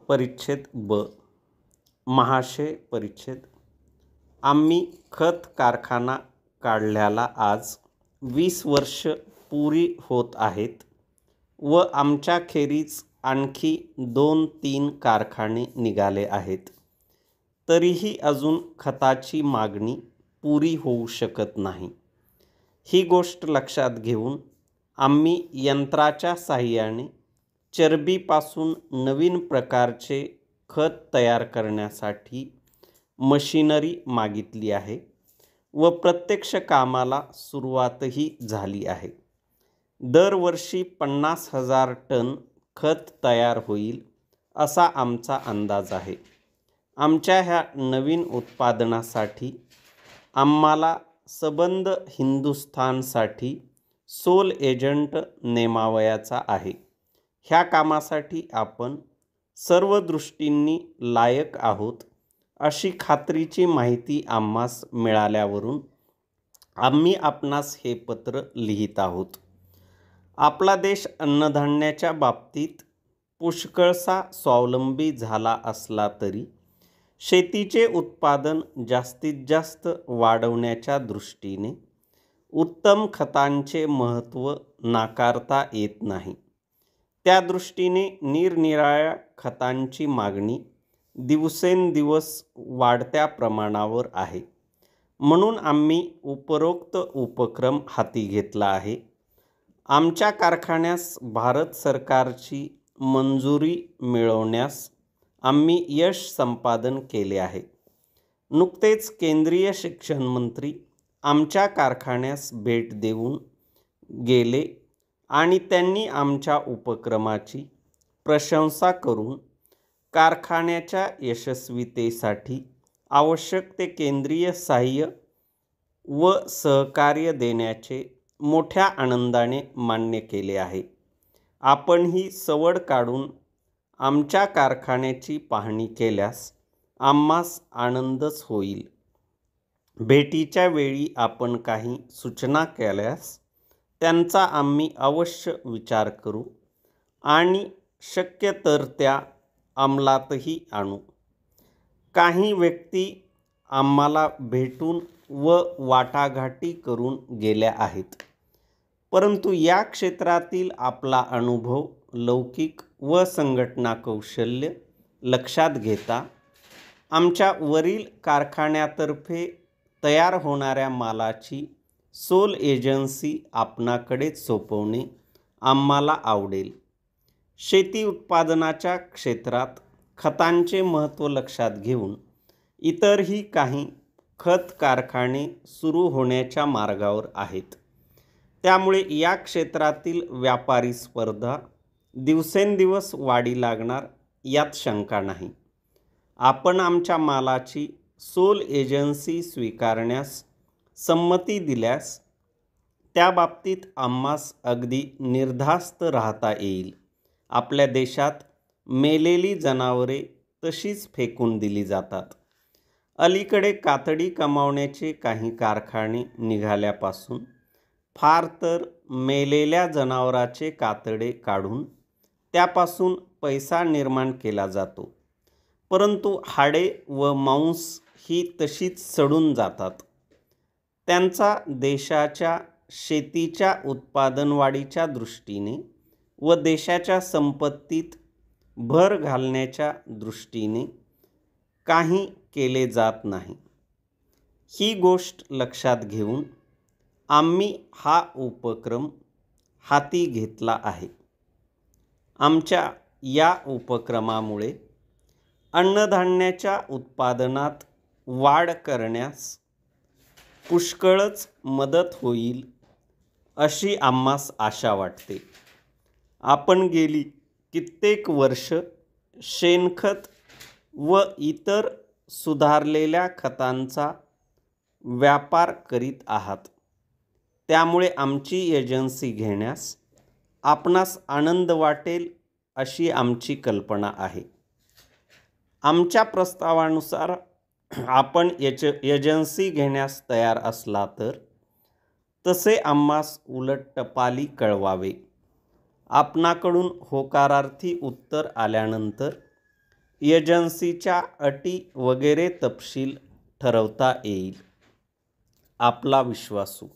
परिच्छेद ब महाशय परिच्छेद आम्ही खत कारखाना काढल्याला आज 20 वर्ष पुरी होत आहेत व आमच्याखेरीज आणखी 2-3 कारखाने निघाले आहेत. तरीही अजून खताची मागणी पुरी होऊ शकत नाही. ही गोष्ट लक्षात घेऊन आम्ही यंत्राच्या साहाय्याने चरबीपासून नवीन प्रकारचे खत तयार करण्यासाठी मशिनरी मागितली आहे व प्रत्यक्ष कामाला सुरुवातही झाली आहे. दरवर्षी 50,000 टन खत तयार होईल असा आमचा अंदाज आहे. आमच्या ह्या नवीन उत्पादनासाठी आम्हाला सबंध हिंदुस्थानसाठी सोल एजंट नेमावयाचा आहे. ह्या कामासाठी आपण सर्व दृष्टींनी लायक आहोत अशी खात्रीची माहिती आम्हास मिळाल्यावरून आम्ही आपणास हे पत्र लिहित आहोत. आपला देश अन्नधान्याच्या बाबतीत पुष्कळसा स्वावलंबी झाला असला तरी शेतीचे उत्पादन जास्तीत जास्त वाढवण्याच्या दृष्टीने उत्तम खतांचे महत्त्व नाकारता येत नाही. त्या दृष्टीने निरनिराळ्या खतांची मागणी दिवसेंदिवस वाढत्या प्रमाणावर आहे. म्हणून आम्ही उपरोक्त उपक्रम हाती घेतला आहे. आमच्या कारखान्यास भारत सरकारची मंजुरी मिळवण्यास आम्ही यश संपादन केले आहे. नुकतेच केंद्रीय शिक्षण मंत्री आमच्या कारखान्यास भेट देऊन गेले आणि त्यांनी आमच्या उपक्रमाची प्रशंसा करून कारखान्याच्या यशस्वीतेसाठी आवश्यक ते केंद्रीय सहाय्य व सहकार्य देण्याचे मोठ्या आनंदाने मान्य केले आहे. आपणही सवड काढून आमच्या कारखान्याची पाहणी केल्यास आम्हास आनंदच होईल. भेटीच्या वेळी आपण काही सूचना केल्यास त्यांचा आम्ही अवश्य विचार करू आणि शक्य तर त्या अंमलातही आणू. काही व्यक्ती आम्हाला भेटून व वाटाघाटी करून गेल्या आहेत, परंतु या क्षेत्रातील आपला अनुभव, लौकिक व संघटना कौशल्य लक्षात घेता आमच्या वरील कारखान्यातर्फे तयार होणाऱ्या मालाची सोल एजन्सी आपणाकडेच सोपवणे आम्हाला आवडेल. शेती उत्पादनाच्या क्षेत्रात खतांचे महत्त्व लक्षात घेऊन इतरही काही खत कारखाने सुरू होण्याच्या मार्गावर आहेत. त्यामुळे या क्षेत्रातील व्यापारी स्पर्धा दिवसेंदिवस वाढी लागणार यात शंका नाही. आपण आमच्या मालाची सोल एजन्सी स्वीकारण्यास संमती दिल्यास त्या बाबतीत आम्हास अगदी निर्धास्त राहता येईल. आपल्या देशात मेलेली जनावरे तशीच फेकून दिली जातात. अलीकडे कातडी कमावण्याचे काही कारखाने निघाल्यापासून फार तर मेलेल्या जनावराचे कातडे काढून त्यापासून पैसा निर्माण केला जातो, परंतु हाडे व मांस ही तशीच सडून जातात. त्यांचा देशाच्या शेतीच्या उत्पादनवाढीच्या दृष्टीने व देशाच्या संपत्तीत भर घालण्याच्या दृष्टीने काही केले जात नाही. ही गोष्ट लक्षात घेऊन आम्ही हा उपक्रम हाती घेतला आहे. आमच्या या उपक्रमामुळे अन्नधान्याच्या उत्पादनात वाढ करण्यास पुष्कळच मदत होईल अशी आम्हास आशा वाटते. आपण गेली कित्येक वर्ष शेणखत व इतर सुधारलेल्या खतांचा व्यापार करीत आहात. त्यामुळे आमची एजन्सी घेण्यास आपणास आनंद वाटेल अशी आमची कल्पना आहे. आमच्या प्रस्तावानुसार आपण एजन्सी घेण्यास तयार असला तर तसे आम्हास उलट टपाली कळवावे. आपणाकडून होकारार्थी उत्तर आल्यानंतर एजन्सीच्या अटी वगैरे तपशील ठरवता येईल. आपला विश्वासू